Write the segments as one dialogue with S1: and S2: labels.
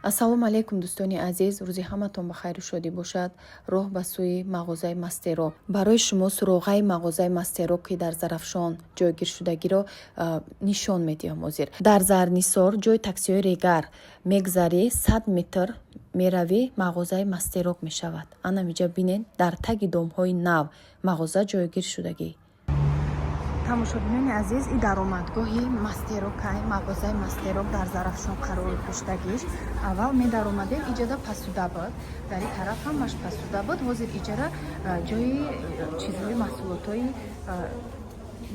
S1: ассалому алайкум дӯстони азиз, рӯзи ҳаматон ба хайру шодӣ бошад. роҳ ба сӯи мағозаи мастеро. барои шумо суроғаи мағозаи мастеро ки дар Зарафшон ҷойгиршудагиро нишон медиҳам ҳозир. дар Зарнисор ҷои таксиҳои регар мегзарӣ 100 метр меравӣ, мағозаи мастерок мешавад. Анамиҷа бинен дар таги домҳои нав мағоза ҷойгир шудагӣ. тамошобинони азиз, и даромадгоҳи мастерокай мағозаи мастерок дар Зарафшон қарор доштагиш. аввал медаромадем иҷода пасуда буд, дар ин тараф ҳамаш пасуда буд. ҳозир иҷара ҷои чизҳои маҳсулотҳои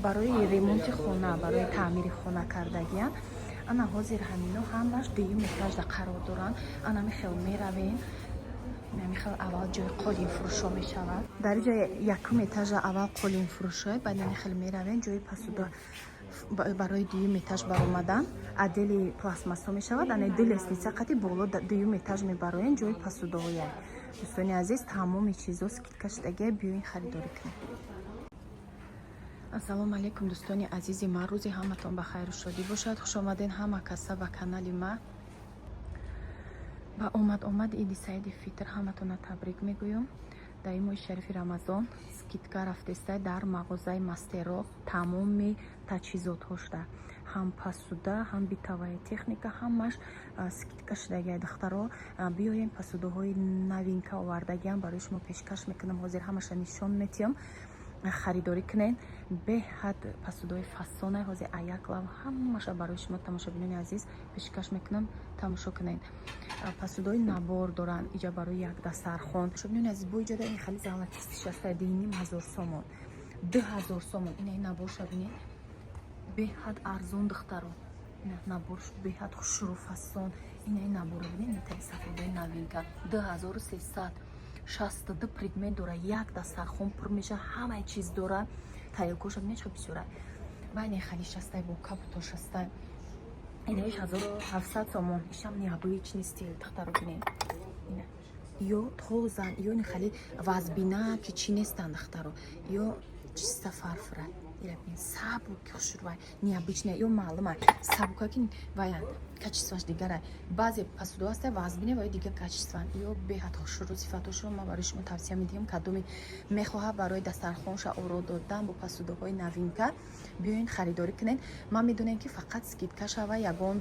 S1: барои ремонти хона, барои таъмири хона кардагиянд. ана ҳозир ҳамино ҳамаш дуюм этажда қарор доранд. ана михел меравем, михел аввал ҷои қолинфурӯшо мешавад. дар ҷои якум этажа аввал қолинфурӯшо, баъд михел меравем ҷои пасуда барои дуюм этаж баромадан адели пластмассо мешавад. ана ду лестница қати боло дуюм этаж мебароем ҷои пасудаҳояй. дӯстони азиз, тамоми чизо скидка шудагия, биёин харидорӣ кунем. ассалому алайкум дӯстони азизи ман, рӯзи ҳаматон ба хайру шодӣ бошад. хушомаден ҳама каса ба канали ман. ба омад иди саиди фитр ҳаматона табрик мегӯям. дар ин моҳи шарифи рамазон скидка рафтестай дар мағозаи мастеро тамоми таҷҳизотҳо шуда, ҳам пасуда, ҳам битоваи техника, ҳамаш скидка шудагия. духтаро биёем пасудаҳои новинка овардагиам барои шумо пешкаш мекунам. ҳозир ҳамаша нишон метиҳам, харидорӣ кунен. беҳад пасудаҳои фасонай ҳозир аяклав ҳамаша барои шумо тамошобинони азиз пешкаш мекунам. тамошо кунед. пасудаҳои набор доранд иҷа барои як дастархон. тамошобинони азиз, бо иҷода ин хали золотисти шаста 2500 сомон, 2000 сомон. ина ин набор шабине беҳад арзон духтаро. ина набор беҳад хушру фасон. ина ин набор бинед ин сафедаи новинка 2300 62 предмет дора, як дастархон пур меша, ҳамаи чиз дора. тарелкоша бинед чӣ бисёра. байни хали шастай бо капуто шастай. Инаиш 1700 сомон. Ишам необычный стиль духтаро бинед. Ина ё тозан, ё ин хали вазбина ки чи нестан духтаро. Ё чиста фарфора. Ира бин сабук хушрувай, необычный, ё маълума. Сабука ки ваян качестваш дигара. баъзе пасуда аста вазбине ва дигар качества. ё беҳад хушру сифатошро ма барои шумо тавсия медиҳам. кадоми мехоҳад барои дастархонша оро додан бо пасудаҳои новинка, биёин харидорӣ кунед. ман медонем ки фақат скидка шава, ягон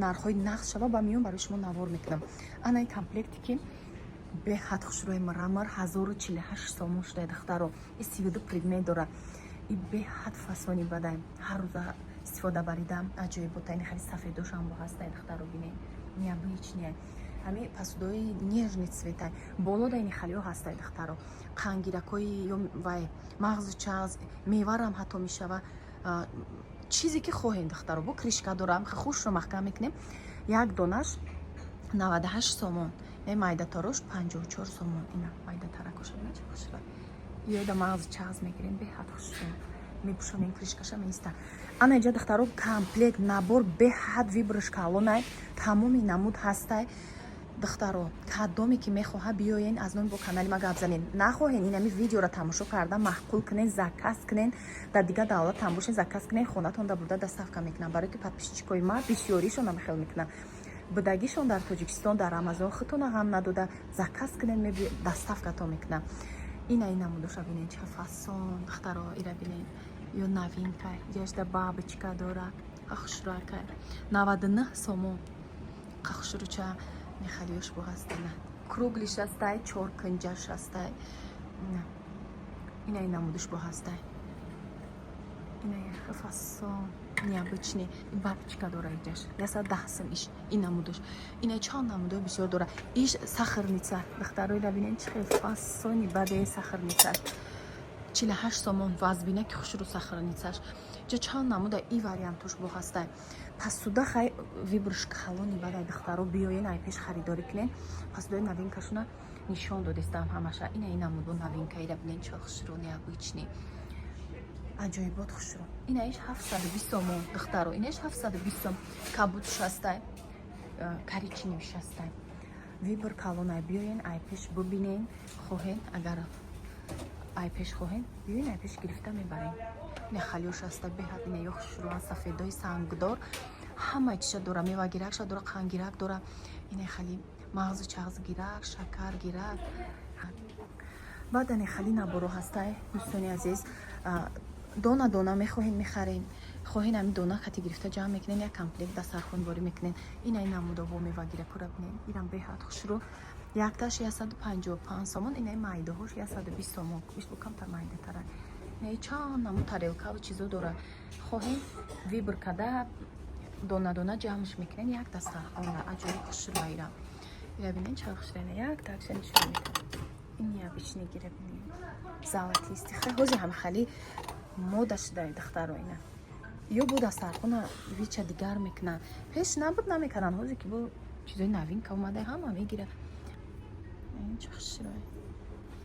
S1: нархҳои нақд шава, ба миён барои шумо навор мекунам. ана ин комплекти ки беҳад хушрӯи мрамор 1048 сомон шуда духтаро. 32 предмет дора. и беҳад фасони бадай. ҳар рӯза истифода баридам аҷоибота. ин хали сафедошам бо ҳастай духтаро бинед. необычный. ҳамин пасудаҳои нежный цветай. болода ин халиҳо ҳастай духтаро. қангиракҳои ё вай мағзи чағз, меварам ҳатто мешава. чизе ки хоҳем духтаро. бо кришка дорам, хушро маҳкам мекунем. як донаш 98 сомон. майдатарош 54 сомон. ина майдатаракоша бинед чӣ хушро. ёда мағзи чағз мегирем, беҳад хушро мепӯшонем, кришкаша меиста. ана иҷа духтаро комплект набор беҳад вибраш калонай, тамоми намуд ҳастай духтаро. кадоме ки мехоҳа биёен аз номи бо канали ма гап занед. нахоҳен инами видеоро тамошо карда маҳқул кунен, заказ кунен, дар дигар давлат там бошен заказ кунен, хонатонда бурда доставка мекунам. барои ки подписчикои ма бисёришона мехел мекунам. будагишон дар тоҷикистон, дар Амазон хитона ғам надода заказ кунен, доставкатон мекунам. ина ин намудоша бинед чӣ фасон духтаро. ира бинед ё новинка, ҷашта бабочка дора. хушракай 99 сомон. хушруча мехалиёш бо ҳастана. кругли шастай, чоркунҷа шастай. ина ин намудош бо ҳастай. ина фасон необычный. бабочка дора иҷаш. 10 сом иш ин намудош. ина чанд намудош бисёр дора. иш сахарница духтаро. ира бинед чӣ фасони бадаи сахарница. 48 сомон вазбина ки хушру сахарницаш. ҷа чанд намуда и вариантош бо ҳастай. пасуда хай вибраш калони бадай духтаро. биёен ай пеш харидорӣ кунен. пасудаи новинкашуна нишон додистам ҳамаша. ина ин намуду новинка. ира бинед чӣ хушру необычный. аҷоибот хушро. ина иш 720 сомон духтаро. ина иш 720 сом. кабутш ҳастай, коричневиш ҳастай. вибр калонай. биёен ай пеш бубинен. хоҳен агар ай пеш хоҳен биёин ай пеш гирифта мебарем. ина халиёш ҳаста беҳад. ина ё хушрӯан сафедои сангдор. ҳама чиша дора. мевагиракша дора, қангирак дора. ина хали мағзу чағз гирак шакар гирак баъд ане хали наборо ҳастай дӯстони азиз дона дона мехоҳем мехарем хоҳен ами дона хати гирифта ҷамъ мекунем як комплект дастархонборӣ мекунем инаи намудово мевагира пура бинем ирам беҳад хушрӯ якташ 155 сомон инаи майдаҳош 120 сомон ишту камтар майдатара инаи чанд намуд тарелкаву чизо дора хоҳем вибр када дона дона ҷамъш мекунем як дастархона аҷоиб хушрӯ ирам ира бинем чанд хушрӯ як такша нишон медам ин необычный гира бинем золотистый ҳозир ҳам хали мода шудаи духтаро ина ё бу дастархона вича дигар мекунан пеш набуд намекардан ҳозир ки бу чизои новинка омада ҳама мегира ин чӣ хушрӯ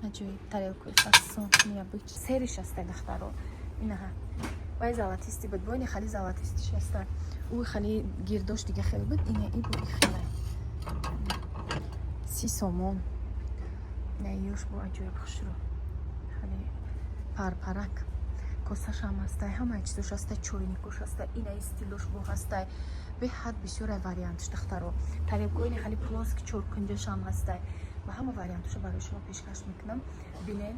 S1: аҷоиб тарелкаи фасон необыч сериш аста духтаро инаҳа вай золотистый буд боини хали золотистиш аста ӯ хали гирдош дига хел буд ина и бу ихела 30 сомон наёш бу аҷоиб хушрӯ хали парпарак косашам ҳастай ҳамаи чизош ҳастай чойникош ҳастай инаи стилош бо ҳастай беҳад бисёра вариантш духтаро тарелкоини хали плоски чоркунҷашам ҳастай ва ҳама вариантоша барои шумо пешкаш мекунам бинем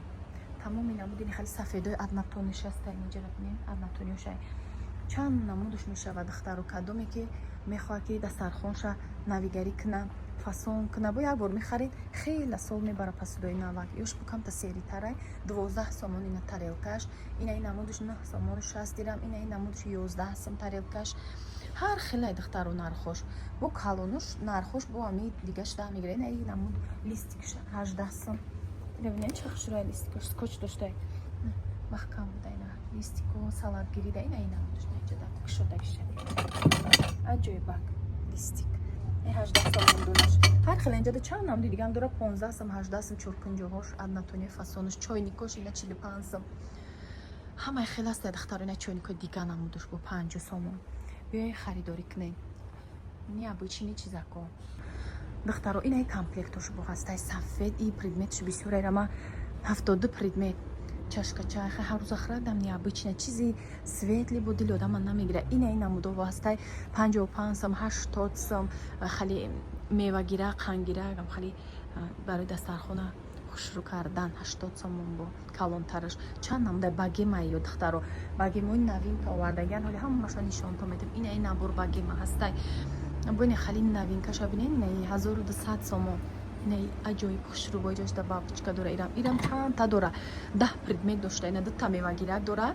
S1: тамоми намудини хали сафедои аднатониш ҳастай инҷара бинем аднатониёша чанд намудаш мешавад духтаро кадоме ки мехоҳад ки дастархонша навигарӣ кунам фасон кунам бо як бор мехаред хеле сол мебара пасудои навак ёш бу камта серитарай 12 сомон ина тарелкаш инаи намудаш 9 сомон 60 дирам инаи намудаш 11 сом тарелкаш ҳар хеле духтаро нархош бо калонуш нархош бо ами дигаш да мегира инаи намуд листикаш 18 сом ина бинем чӣ хушрӯи листикаш скотч доштай маҳкам буда ина листико салатгирида инаи намудаш наҷада кушодагиша аҷоибак листик 18 сомон донаш ҳар хеле инҷада чанд намуди дигам дора 15 сом 18 сом чоркунҷоҳош аднатони фасонаш чойникош ина 45 сом ҳамаи хеле аста духтаро ина чойникои дига намудаш бо 50 сомон биёед харидорӣ кунем необычный чизако духтаро инаи комплектош бо ҳастай сафед и предметш бисёра ирама 70 предмет чашкача ҳарузахрадам необычный чизи светли бо дили одама намегира инаи намудово ҳастай 55 сом 80 сом хали мевагира қангирагам хали барои дастархона хушрӯ кардан 80 сомон бо калонтараш чанд намуда багема ё духтаро багемои новинка овардагиан ҳоли ҳамаашон нишонто медем инаи набор багема ҳастай боине хали новинкаша бинем инаи 1200 сомон инаи аҷоиб хушрӯ бо иҷошда бабочка дора ирам чандта дора 10 предмет дошта ина 2 мевагирак дора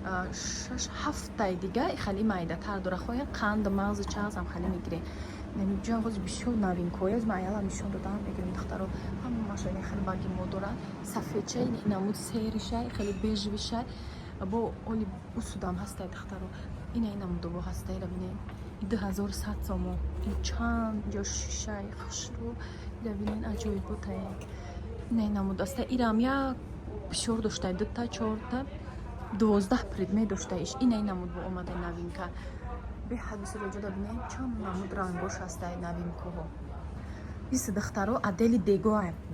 S1: 6-7 дига хали майдатар дора хоҳем қанд мағзу чағзам хали мегирем намиҷа ҳозир бисёр новинкояз майяла нишон додам мегирем духтаро ҳамаашон хали багемо дора сафедча ин намуд сериша хали бежвиша бо оли усудам ҳастай духтаро инаи намудово ҳастай рабинем 2100 сомон чанд ҷо шишаи хушрӯ рабинен аҷоиб бутае инаи намуд аста ирам як бисёр доштай 2-4 12 предмет доштаиш инаи намуд бо омадаи новинка беҳад бисёр ҷода бинем чанд намуд рангош ҳастай новинкаҳо ис духтаро адели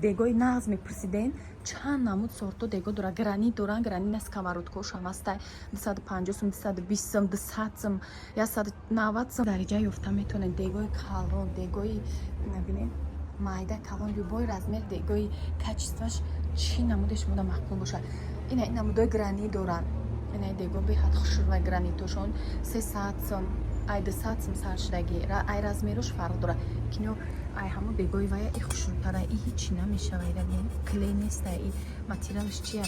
S1: дегои нағз мепурсиден чанд намуд сорто дего дора гранит доран гранина сковородкошам ҳастай 250 сом 220 сом 200 сом 190 сом дариҷа ёфта метавонед дегои калон дегои набинем майда калон любой размер дегои качестваш чӣ намудеш мода маҳкум бошад ина намудои гранит доран ина дего беҳад хушрӯи гранитошон 300 сом ай 200 сом саршдаги ай размерош фарқ дора кино ай ҳамо дегои вая и хушрӯтара и ҳичи намешавад клей неста и материалш чия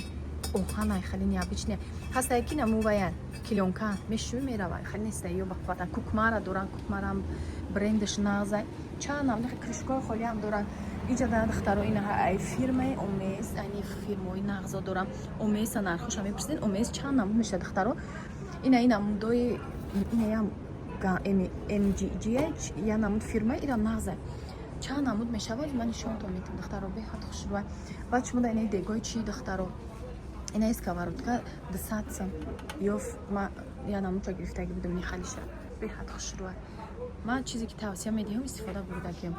S1: оҳан ай хали необычный ҳастай ки наму вая клёнка мешӯи мерава хали неста ё бахватан кукмара доран кукмарам брендиш нағзай чанд намуди кружкаи холиам доран иҷада духтаро ина ай фирмаи омез айни фирмои нағзо дорам омеса нархоша мепурсиден омез чанд намуд меша духтаро ина и намудои инаям mgg я намуд фирма ира нағзай чанд намуд мешавад ман нишонтон метам духтаро беҳад хушрӯ баъд шумода инаи дегои чӣ духтаро инаи сковородка 200 сом ё я намудша гирифтаги будам ини халиша беҳад хушрӯ ман чизе ки тавсия медиҳам истифода бурдагим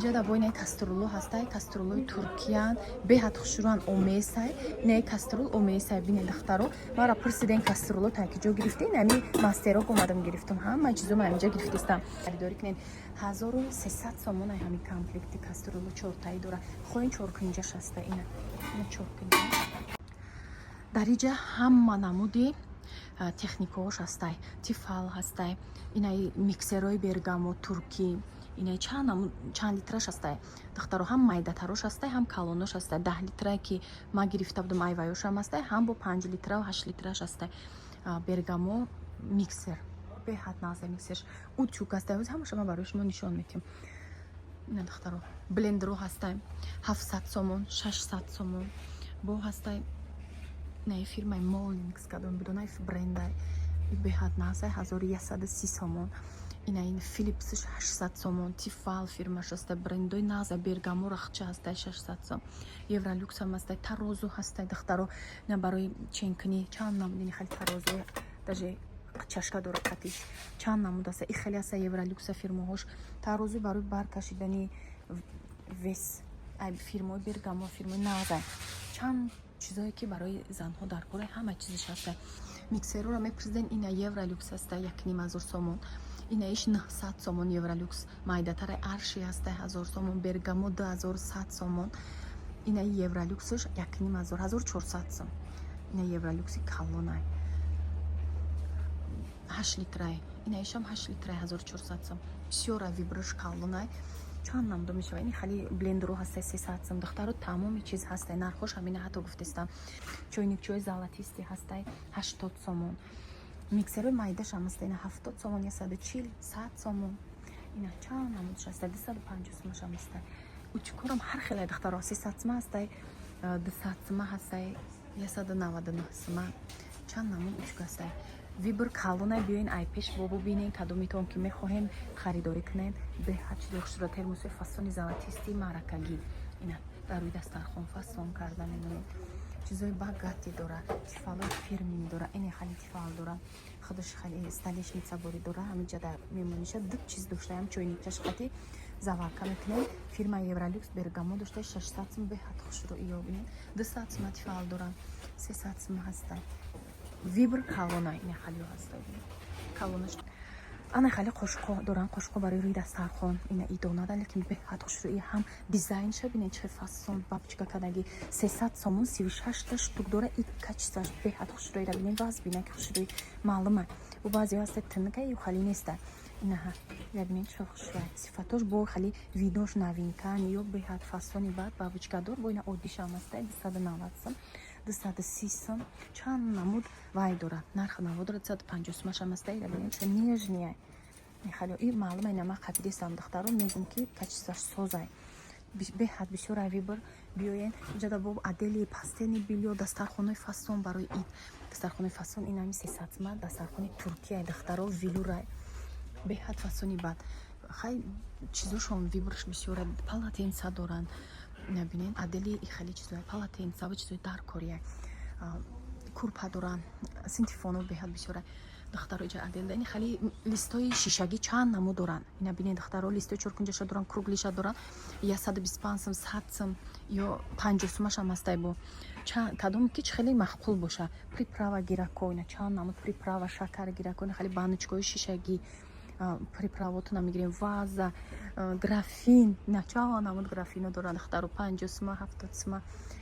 S1: ҷада бойне каструлу ҳастай каструлуи туркиян беҳад хушрӯан омесай не каструл омесай бине дахтаро мара пурсиден каструлу таки ҷо гирифтин ами мастерок омадам гирифтам ҳама чизо ма инҷа гирифтистам харидорӣ кунед 1300 сомон ай ҳами комплекти каструлу чортаи дора хоин чоркунҷаш ҳаста ина чоркунҷа дар иҷа ҳама намуди техникаош ҳастай тифал ҳастай инаи миксерои бергамо туркӣ инаи чанд литраш ҳастай дахтаро ҳам майдатарош ҳастай ҳам калонош ҳастай 10 литрае ки ма гирифта будам айваёшам ҳастай ҳам бо 5 литрау 8 литраш ҳастай бергамо миксер беҳад наза миксерш утюг ҳастай ҳамаша ма барои шумо нишон медиҳам ина дахтаро блендеру ҳастай 700 сомон 600 сомон бо ҳастай наи фирмаи Molnix кадом бидонай брендай беҳад назай 1130 сомон инаин Philipsш 800 сомон тифал фирмаш ҳастай брендои наза бергамо рахча ҳастай 600 сом Евролюкс ҳам ҳастай тарозу ҳастай дахтаро ина барои ченкини чанд намудини хали тарозу даже чашка дора қатиш чанд намуд ҳастай и хеле ҳастай Евролюкса фирмаҳош тарозу барои баркашидани вес ай фирмаи бергамо фирмаи наза чанд чизое ки барои занҳо дар кора ҳама чизиш ҳастай миксерура мепурсиден ина Евролюкс ҳастай 1500 сомон инаиш 900 сомон Евролюкс майдатараи арши ҳастай 1000 сомон бергамо 2100 сомон инаи Евролюксш 1500 1400 сом ина Евролюкси калонай 8 литрай инаишам 8 литрай 1400 сом бисёра вибраш калонай чанд намудо мешава ини хали блендеру ҳастай 300 сом дахтаро тамоми чиз ҳастай нархош ҳамина ҳатто гуфтистам чойникчои золотисти ҳастай 80 сомон миксерои майдаш ҳам ҳастай ина 70 сомон 140 100 сомон ина чанд намудш ҳастай 250 сомаш ҳам ҳастай утюгорам ҳар хеле дахтаро 300 сома ҳастай 200 сома ҳастай 199 сома чанд намуд утюг ҳастай вибр калонай биёин ай пеш бобу бинен кадометон ки мехоҳем харидорӣ кунен беҳад чизи хушро термоси фасони золотисти маракагӣ ина дар рӯи дастархон фасон карда менонед чизои багати дора тифалои фирмини дора ини хали тифал дора худаш хали столешница бори дора ҳамиҷа дар мемониша ду чиз доштаям чойникчаш қати заварка мекунем фирма Евролюкс бергамо дошта 600 сом беҳад хушро иёбинед 200 сома тифал дора 300 сома ҳастай вибр калона ина халио ҳастай калонаш ана хали қошқо доран қошқо барои рӯи дастархон ина идонада лекин беҳад хушрӯи ҳам дизайнша бинед чӣ фасон бабчика кадаги 300 сомон 36 та штук дора и качестваш беҳад хушрӯира бинед ваз бина ки хушрӯи маълума бо баъзеҳо ҳастай тинка ё хали неста инаҳа я бинед чӣ хушрӯи сифатош бо хали видош навинкан ё беҳад фасони бад бабчикадор бо ина оддишам ҳастай 290 сом 230 сом чанд намуд вай дора нарх наво дора 250 сомаш ҳам ҳастай я бинед чӣ нежния хали и маълума ина ма қабидистам дахтаро мегум ки качестваш созай беҳад бисёр вибр биёен ҷада боб адели пастени билё дастархонои фасон барои ид дастархонои фасон инами 300 сома дастархони туркия дахтаро вилурай беҳад фасони бад хай чизошон вибрш бисёра палатенса доранд набинен адели и хали чизои палатенса ва чизои даркория курпа доранд синтифоно беҳад бисёра дахтаро иҷа адел ини хали листои шишагӣ чанд намо доранд ина бинед дахтаро листои чоркунҷаша доранд круглиша доранд 125 сом 100 сом ё 50 сомаш ҳам ҳастай бо кадом ки хеле махқул боша приправа гирако ина чанд намуд приправа шакар гирако ина хали баночкаи шишагӣ приправотона мегирем ваза графин ина чанд намуд графино доранд дахтаро 50 сома 70 сома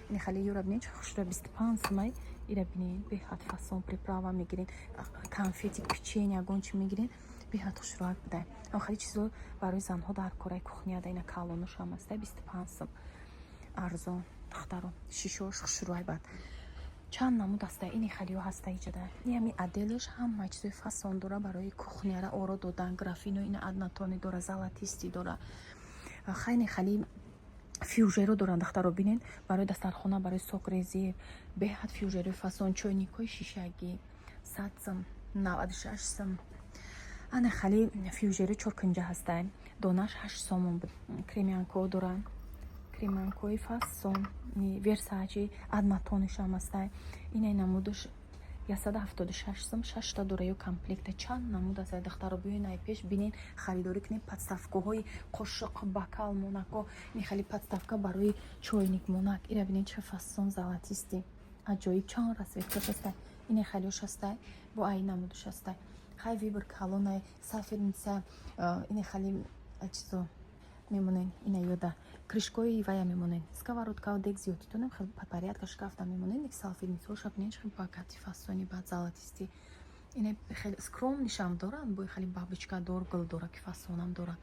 S1: ина хали юра бинед хушра 25 сомай ира бинед беҳад фасон приправа мегиред конфети печенье гончи мегиред беҳад хушроҳат будай охири чизо барои занҳо дар кораи кухняда ина калонош ҳам ҳастай 25 сом арзон дахтаро шишош хушроҳат бад чанд намуд ҳастай ини халио ҳастай ҷада иями аделеш ҳама чизои фасон дора барои кухняра оро додан графино ина аднатони дора золотисти дора хайни хали фюжеро доранд дахтаро бинед барои дастархона барои сокрезӣ беҳад фюжерои фасон чойникҳои шишагӣ 100 сом 96 сом ана хали фюжери чоркунҷа ҳастай донаш 8 сомон буд кремянко доранд кремянкои фасон версачи аднатониш ҳам ҳастай ина намудаш 176 сом 6 та дораи комплекта чанд намуд аст. Духтаро биёин ай пеш бинин харидорӣ кунед. подставкаҳои қошуқ, бакал, монако, ин хали подставка барои чойник, монак. ира бинед ча фасон золотисти аҷоиб. чанд расветка шаста. ин хали шаста бо ай намуд шаста. хай вибр калонай сафирница ин хали чизо мемонен. ина ёда кришкои вая мемонен. сковородка дег зиёдитонем хел порядка шкафта мемонен. ик салфирница шабнеш хел бакати фасони бад золотисти. ин хел скромнишам доранд. бо хели бабочкадор гулдора ки фасонам доранд.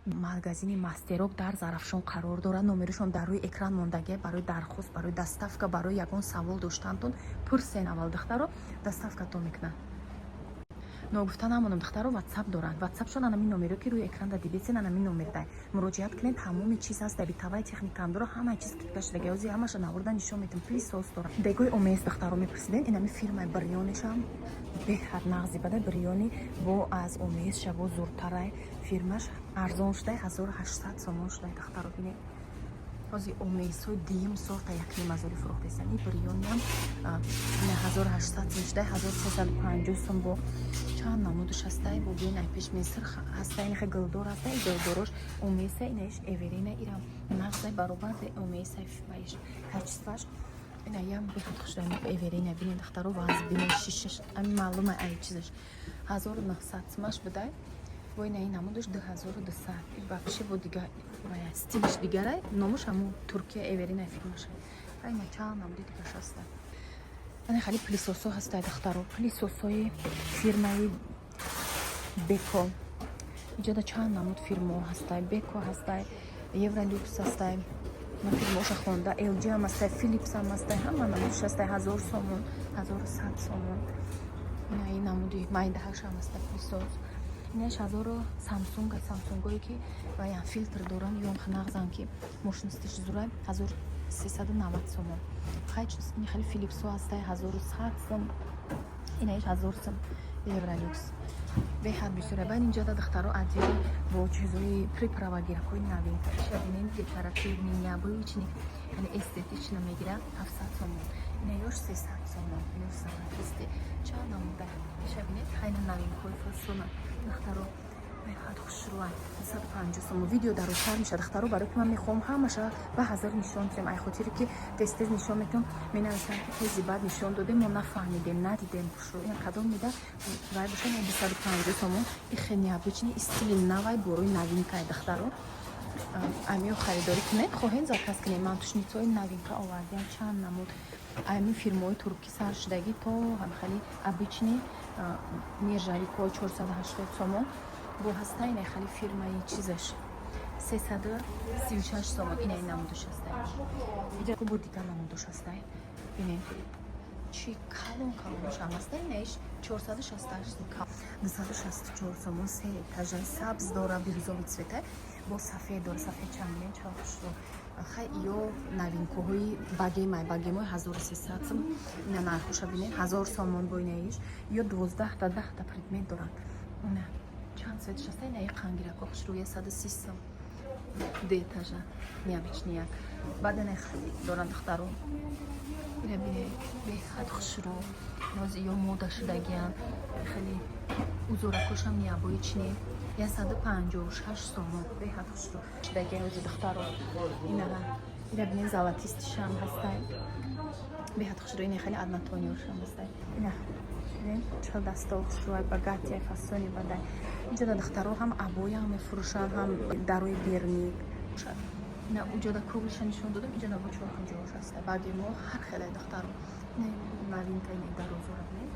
S1: магазини мастерок дар зарафшон қарор дорад. номерашон дар рӯи экран мондагия. барои дархост, барои доставка, барои ягон савол доштантон пурсен. аввал духтаро доставкатон мекунанд. ногуфта намонам духтаро ватсап доранд. ватсапшон анамин номеро ки рӯи экран да дидесен анамин номерда муроҷиат кунед. тамоми чиз аст дабитавай техникаам дора. ҳамаи чиз киткашдаги ози ҳамаша навурда нишон метам. пилисос дора. дегои омез духтаро мепурсиден. инами фирмаи бирёнишам беҳад нағзи бада. бирёни бо аз омез шабо зуртарай фирмаш арзон шудай 1800 сомон шудай духтаро бинед. ҳозир омезҳои дим сорта 1,5 фурӯхтесан. ин бирёниам 1800 сом шудай 1350 сом бо чанд намудаш ҳастай. бо биён ай пеш меср ҳастай. ин хе гулдор ҳастай. гулдорош омеса инаш эверина ирам нағзай баробар де омеса фиш качестваш ина ям бехат хушдам эверина бинед духтаро ваз бинед шишаш ами маълума ай чизаш 1900 сомаш будай. бо ина ин намудаш 2200 вообще бо дигар стилиш дигарай. номуш ҳамун туркия эверина фирмаша. айна чанд намуди дигаш ҳаста. ана хали пилисосо ҳастай духтаро. пилисосои фирмаи беко. иҷода чанд намуд фирмо ҳастай. беко ҳастай, евролюкс ҳастай. ман фирмоша хонда. LG ҳам ҳастай, Philips ҳам ҳастай. ҳама намудаш ҳастай. 1000 сомон, 1100 сомон. ина ин намуди майдаҳаш ҳам ҳастай пилисос. инаш 1000 самсунгое ки ваян филтр доран ён нағзан ки мощностиш зурай 1390 сомон. хайч ин хали Philipsо ҳастай 1100 сом. инаш 1000 сом евролюкс. беҳад бисёр баъд инҷода духтаро адвиё бо чизои приправагиракои новинка шабинен декоративни необычный яъне эстетично мегира 700 сомон. ина ёш 300 сомон. ёш салатисти чанд намуда шабинен хайна новинкои фасона духтаро беҳад хушрӯа 250 сомон. видео дарозтар мешад духтаро барои ки ман мехоҳам ҳамаша ба ҳазир нишон дидем. ай хотире ки тез нишон метавам менависам ки тези баъд нишон додем мо нафаҳмидем надидем. хушрӯ ин кадом меда вай боша 250 сомон. ин хеле необычный стили навай борои новинкаи духтаро амиё харидорӣ кунед. хоҳем заказ кунед. ман тушницои новинка овардиам чанд намуд. ами фирмои турки сар шудагӣ то хали обычный нержавико 480 сомон. бо ҳастай ина хали фирмаи чизаш 336 сомон. ина ин намудаш ҳастай. иҷа бо дигар намудаш ҳастай. бинед чи калонаш ҳам ҳастай. инаиш 468 264 сомон. се этажаи сабз дора бирюзовый цветай бо сафед дора. сафед чамбинен чахушро хай ё новинкаҳои багемои 1300 сом. ина нархоша бинед 1000 сомон бо инаиш ё 12 та 10 та предмет доранд. ина чанд цветаш ҳастай. ина қангирако хушрӯ 130 сом. ду этажа необычный як. баъд ина хали доранд духтаро. ина бинед беҳад хушрӯ нози ё мода шудагиам. хеле узоракошам необычный 156 сомон. беҳад хушрӯ шудаги ози духтаро. ина бинед золотистишам ҳастай. беҳад хушрӯ. ина хеле однотониёшам ҳастай. ина чал дастол хушрӯ багати фасони бадай. инҷода духтаро ҳам абоя ҳам мефурӯшанд ҳам дарои берни. ина уҷода круглиша нишон додам. иҷода бо 450 ҳастай. багемо ҳар хеле духтаро. ина новинка ина дарозора бинед.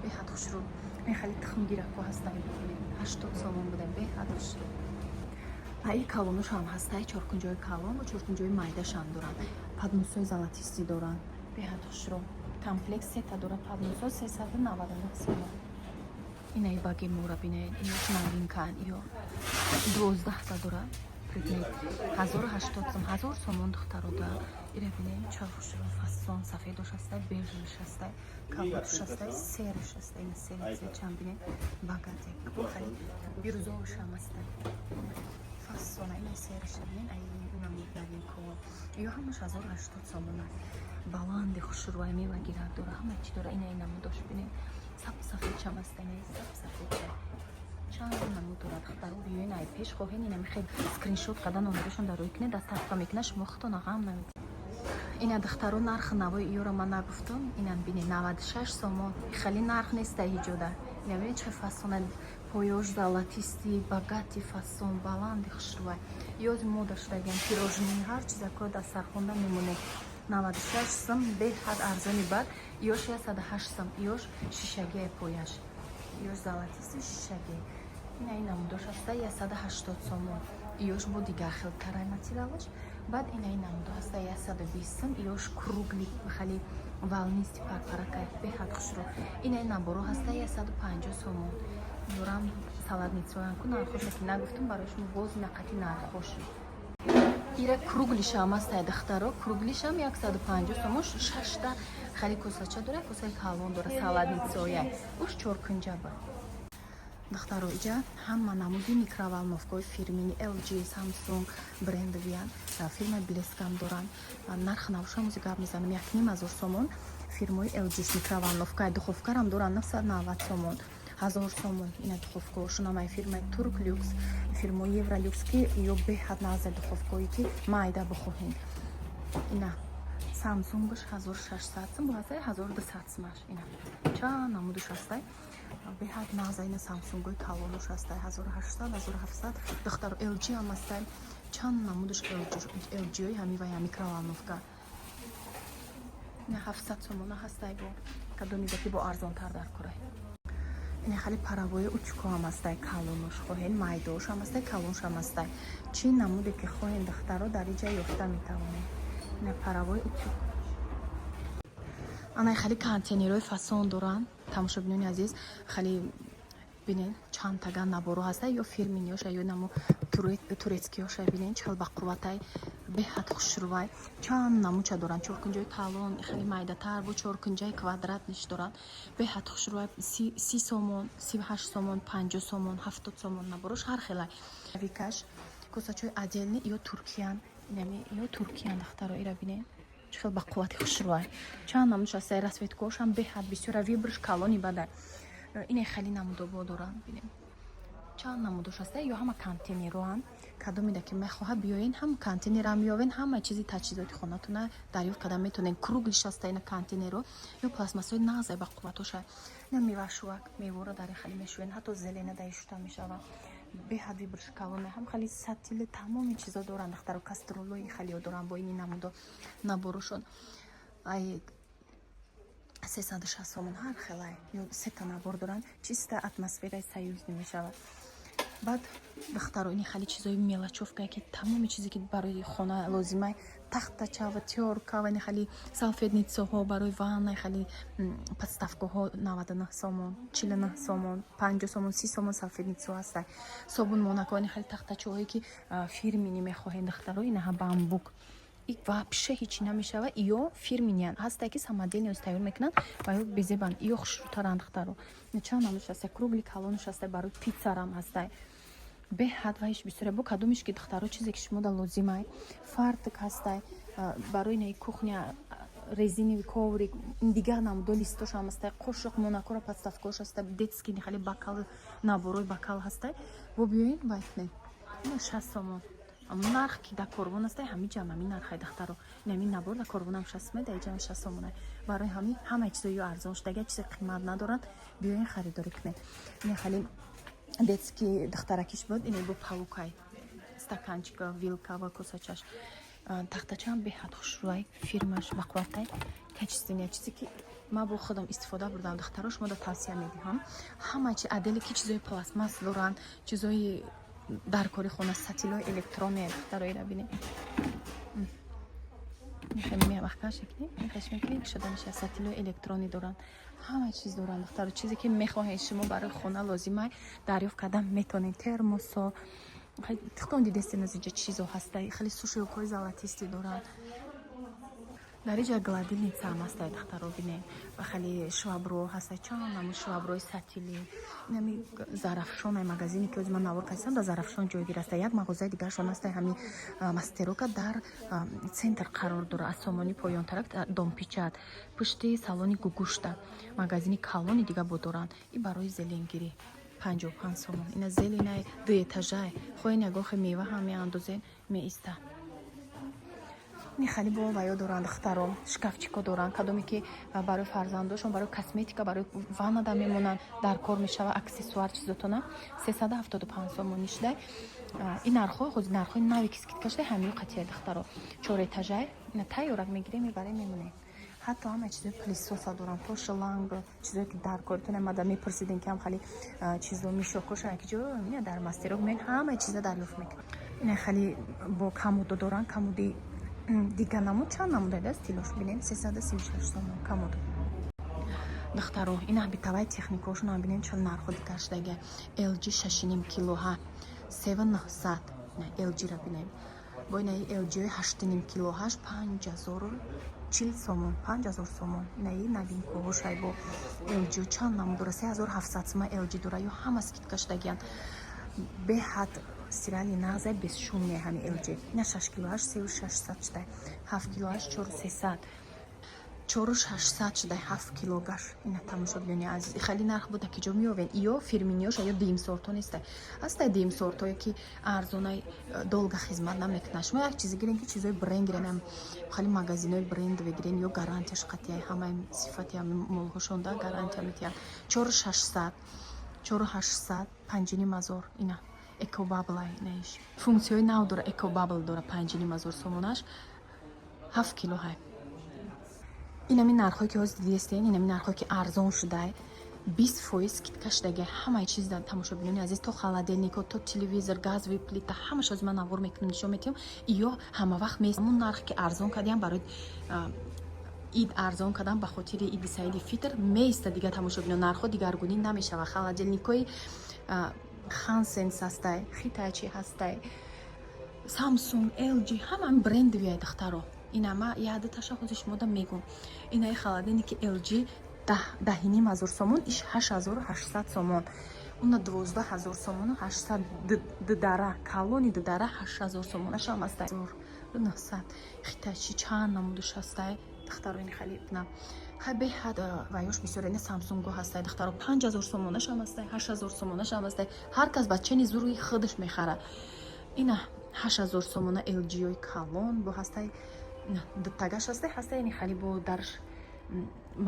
S1: беҳад хушрӯ. ин хали тухмгирако ҳастай. 80 сомон буда. беҳад хушрӯ. ай калонуш ҳам ҳастай. 4 калон ва 4 майдашам доранд. паднусои золотисти доранд. беҳад хушрӯ. комплекс сета дора. паднусо 399 сомон. инаи багемора бинед. инаш новинкан ё 12 та дора. предмет 1080 сом. 1000 сомон духтаро да. ира бинед ча хушрӯ фасон сафедош ҳастай. бежаш ҳастай. калбатуш ҳастай. сериш ҳастай. ин сер цвет чам бинед багате хали бирюзоваш ҳам ҳастай. фасона ина серия бинен намудавинко ё ҳамаш 1800 сомон аст. баланди хушрӯй мевагирад дора ҳама чӣ дора ина намудош бинен сафедчам астане сафедча чанд намуд дора духтаро биёин ай пеш хоҳен ина мехед скриншот кадан омадашон дар рӯй кне дастафка мекунаш мохтона ғам намед ина духтаро нарх навои иёро ман нагуфтам ина бинен 96 сомон хали нарх неста ҳиҷода ина бинен чӣ фасона поёш золотисти багати фасон баланди хушрӯй ёзи мода шудаган пирожни ҳар чиза ко дастархонда мемонед 96 сом беҳад арзони бад ёш 108 сом ёш шишагия пояш ёш золотисти шишагия ина ин намудош аста 180 сомон ёш бо дигар хелтарай материалаш баъд ина ин намудо аста 120 сом ёш кругли хали волнисти парпаракай беҳад хушрӯ ина ин наборо аста 150 сомон дорам салатницоянку нархоша ки нагуфтам барои шумо боз нақати нархош ира круглишам астай духтаро круглишам 150 сомон 6 та хали косача дора косаи калон дора салатницоя уш 4 кунҷаба духтаро иҷа ҳама намуди микроволновкаи фирмини LG Samsung брендовиян фирма Bleskam дорам нарх навошам узи гап мезанам 1500 сомон фирмаи LG микроволновкаи духовкарам дорам 990 сомон 1000 сомон ина духовка шунамай фирмаи Turklux фирмаи Evrolux ки ё беҳад назар духовкое ки майда бихоҳем ина Samsung баш 1600 сом бо ҳасаи 1200 сомаш ина чанд намудуш астай беҳад наза ина Samsung-ои калонуш астай 1800 1700 духтаро LG ам астай чанд намудуш LG-ои ҳамивая микроволновка ина 700 сомона ҳастай бо кадомида ки бо арзонтар дар курай ина хали паравои учко ҳам астай калонуш хоҳен майдош ҳам астай калонуш ҳам астай чӣ намуде ки хоҳен духтаро дар иҷа ёфта метавонед ина паравои учук ана хали контейнерои фасон доранд тамошобинони азиз хали бинен чанд таган наборо ҳастай ё фирминиёша ё намо турецкиёша бинен чалбақурватай беҳад хушрӯвай чанд намуча доранд 4 кунҷаи калон хали майдатар бо 4 кунҷаи квадрат ниш доранд беҳад хушрӯвай 30 сомон 38 сомон 50 сомон 70 сомон наборош ҳар хелай викаш косачои отдельни ё туркиян инами ё туркиян духтаро ира бинен чхел ба қуввати хушрӯвай чанд намуш астай расветкошам беҳад бисёра вибрш калони бадай ина хали намудобо дорам бинем чанд намудош астай ё ҳама контейнероан кадомида ки мехоҳад биёен ҳам контейнерам ёвен ҳама чизи таҷҳизоти хонатона дарёфт кардан метавонен круглиш аста ина контейнеро ё пластмассои назай ба қувватоша ина мевашувак мевора даре хали мешӯен ҳатто зелена дай шута мешавад беҳад вибрш калоне ҳам хали сатили тамоми чизо доранд духтаро кастролои халио доранд бо ини намудо наборошон ай 360 сомон ҳар хелай ё сета набор доранд чиста атмосфераи союзӣ мешавад баъд духтаро ини хали чизои мелочовка ки тамоми чизе ки барои хона лозимай тахтача ва тёрка ва ини хали салфетницаҳо барои ванна хали подставкаҳо 99 сомон 49 сомон 50 сомон 30 сомон салфетницаҳо ҳастанд собун монако ини хали тахтачаҳое ки фирмини мехоҳед духтаро инаҳа бамбук и вообще ҳичи намешавад ё фирминиян ҳастай ки самодельниёс тайёр мекунанд ва ё безебанд ё хушрӯтаранд духтаро чанд намуш астай кругли калонуш астай барои питсарам ҳастай беҳад ва ҳич бисёре бо кадомиш ки духтаро чизе ки шумода лозимай фартук ҳастай барои наи кухня резинови коврик дигар намудо листош ҳам ҳастай қошуқ монакора подставкаош ҳастай детский хали бакал наборои бакал ҳастай бо биёин вайкне ина 60 сомон нарх ки да корвон астай ҳами ҷамъами нархай духтаро инами набор да корвонам 60 меда ҷамъ 60 сомонай барои ҳамаи чизо ё арзон шудага чизе қимат надоранд биёин харидорӣ кунед ина хали детский духтаракиш буд ина бо палукай стаканчика вилка ва косачаш тахтачаам беҳад хушрӯвай фирмаш ва қувватай качествения чизе ки ман бо худам истифода бурдам духтаро шумода тавсия медиҳам ҳама чи аделе ки чизои пластмасс доранд чизои дар кори хона сатилои электроние духтаро ира бинем шуданша сатилои электрони доранд ҳама чиз доранд духтаро чизе ки мехоҳед шумо барои хона лозимай дарёфт кардан метавонед термосо тиқон дидестен аз инҷа чизо ҳастай хали сушилкои золотисти доранд дариҷа гладилница ҳам ҳастаи духтаро бинем ва хеле швабро ҳастаи чанд намуд шваброи сатили нами зарафшонай магазини ки ӯзи ман навор кардам дар зарафшон ҷойгир аста як мағозаи дигаршон ҳастаи ҳами мастерока дар центр қарор дора аз сомони поёнтарак домпичат пушти салони гугушта магазини калони дига бодоран и барои зеленгирӣ 55 сомон ина зеленай ду этажай хоин ягохи мева ҳам меандозен меиста ин хали бо ваё доранд духтарон шкафчико доранд кадоме ки барои фарзандошон барои косметика барои ваннада мемонанд дар кор мешава аксессуар чизотона 375 сомон шудай ин нархҳо ҳозир нархҳои нави ки скидка шуда ҳамиё қатия духтаро 4 этажай ина тайёрак мегирем мебарем мемонем ҳатто ҳама чизои пилисоса доранд то шланг чизое ки дар коритон мада мепурсидем ки ҳам хали чизо мишокоша ки ҷо ина дар мастерок мен ҳама чиза дарёфт мекунем ина хали бо камодо доранд камоди дига намуд чанд намудаи даст тилош бинем 336 сомон камод духтаро ина битавай техникошон ам бинем чанд нархо дигар шудаги LG 6.5 килоҳа 7900 ина LG ра бинем бо ина LG 8.5 килоҳаш 5040 сомон 5000 сомон ина новинкоҳо шай бо LG чанд намуд дора 3700 сомон LG дора ё ҳама скидка шудагиан беҳад стирали нағзай бесшумне ҳами LG ина 6 килоаш 3600 шудай 7 килоаш 4300 4600 шудай 7 килогаш ина тамошобиёни азиз хали нарх буда ки ҷо меёвен ё фирминиёша ё димсорто нестай астай димсортое ки арзонай долга хизмат намекунад шумо як чизе гирем ки чизои бренд гирем хали магазинои брендове гирем ё гарантияш қатъияи ҳамаи сифати ҳами молҳошон да гарантия метиҳад 4600 4800 5000 ина экобаблай наиш функсияи нав дора экобабл дора 5000 сомонаш 7 килоҳай инами нархҳое ки ҳозир дидестен инами нархҳое ки арзон шудай 20% скидка шудаги ҳамаи чиз дар тамошобинони азиз то холодильнико то телевизор газовый плита ҳамаш аз ман навор мекунем нишон метиҳам ё ҳама вақт меамон нарх ки арзон кардем барои ид арзон кардам ба хотири иди саиди фитр меиста дига тамошобинон нархҳо дигаргунӣ намешава холодильникои Хансенс ҳастай хитачи ҳастай Samsung LG ҳамаи брендовиай духтаро ина ма яъдаташа ҳозир шумода мегум инаи холодильники LG 10,500 сомон иш 8800 сомон уна 12000 сомону 800 дидара калони дидара 8000 сомон ашам ҳастай 900 хитачи чанд намудуш ҳастай духтаро ин хали на хай беҳад ваёш бисёр ина Samsung ҳастай духтаро 5000 сомонаш ҳам ҳастай 8000 сомонаш ҳам ҳастай ҳар кас ба чени зуруи худаш мехара ина 8000 сомона LG-ой калон бо ҳастай дутагаш ҳастай ҳастай ин хали бо дарш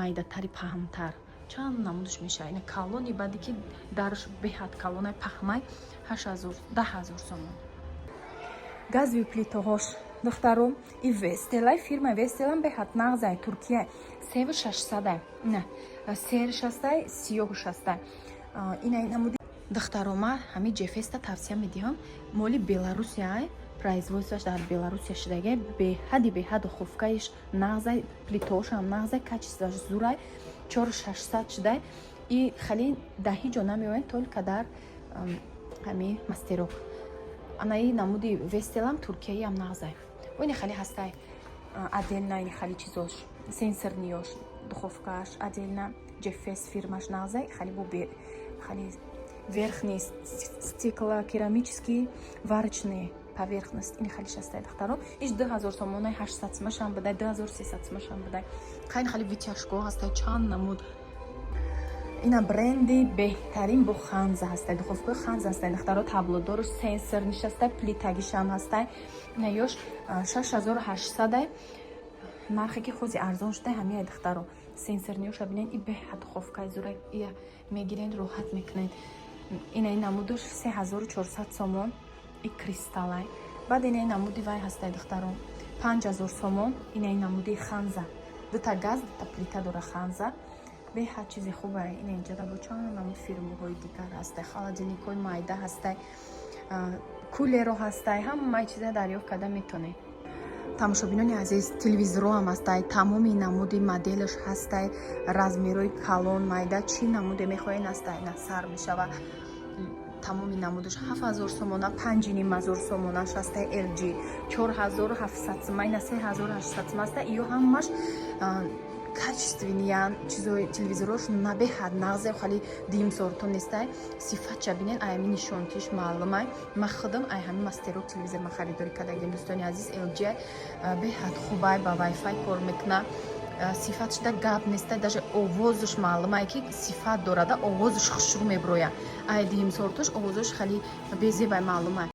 S1: майдатари паҳмтар чанд намудаш мешава ина калони баъди ки дарш беҳад калонай паҳмай 10000 сомон газови плитаҳош духтаро и Вестелай фирма Вестелам беҳад нағзай Туркия 7600 ина серш ҳастай сиёҳуш ҳастай ина намуди духтаро ма ҳами ҷефеста тавсия медиҳам моли Беларусияй производствош дар Беларусия шудаги беҳади духовкаиш нағзай плитаош ҳам нағзай качествоаш зурай 4600 шудай и хали даҳи ҷо намеоянд толика дар ҳами мастерок анаи намуди Вестелам Туркияи ам нағзай вайни хали ҳастай отдельно ини хали чизош сенсорниёш духовкааш отдельно ҷефес фирмаш нағзай хали бо хали верхний стекло керамический варочный поверхность ин халиш ҳастай духтаро иш 2000 сомонай 800 сомашам будай 2300 сомашам будай хайн хали витяшко ҳастай чанд намуд ина бренди беҳтарин бо ханза ҳастай духовкаи ханза ҳастай духтаро таблодорш сенсор нишастай плитагишам ҳастай ина ёш 6800 нархе ки хози арзон шудай ҳамияй духтаро сенсорниёша бинен и беҳад духовкаи зурай ия мегирен роҳат мекунен ина намудуш 3400 сомон и кристаллай баъд ина намуди вай ҳастай духтаро 5000 сомон ина намуди ханза дута газ дута плита дора ханза беҳад чизи хубае ина инҷода бо чанд намуд фирмаҳои дигар ҳастай холодильникои майда ҳастай кулеро ҳастай ҳамаи чиза дарёфт карда метонед тамошобинони азиз телевизорҳо ҳам ҳастай тамоми намуди моделаш ҳастай размерои калон майда чӣ намуде мехоҳен ҳастай на сар мешава тамоми намудаш 7000 сомона 5500 сомонаш аста LG 4700 майна 3800 аста ё ҳамаш качествениян чизои телевизорош набеҳад нағзе хали дим сортон нестай сифатча бинен аями нишонтиш маълумай ма худам ай ҳами мастерок телевизор ма харидорӣ кардагидем дӯстони азиз LG беҳад хубай ба Wi-Fi кор мекуна сифатшда гап нестай даже овозуш маълумай ки сифат дорада овозуш хушрӯ меброя ай дим сортош овозуш хали безебай маълумай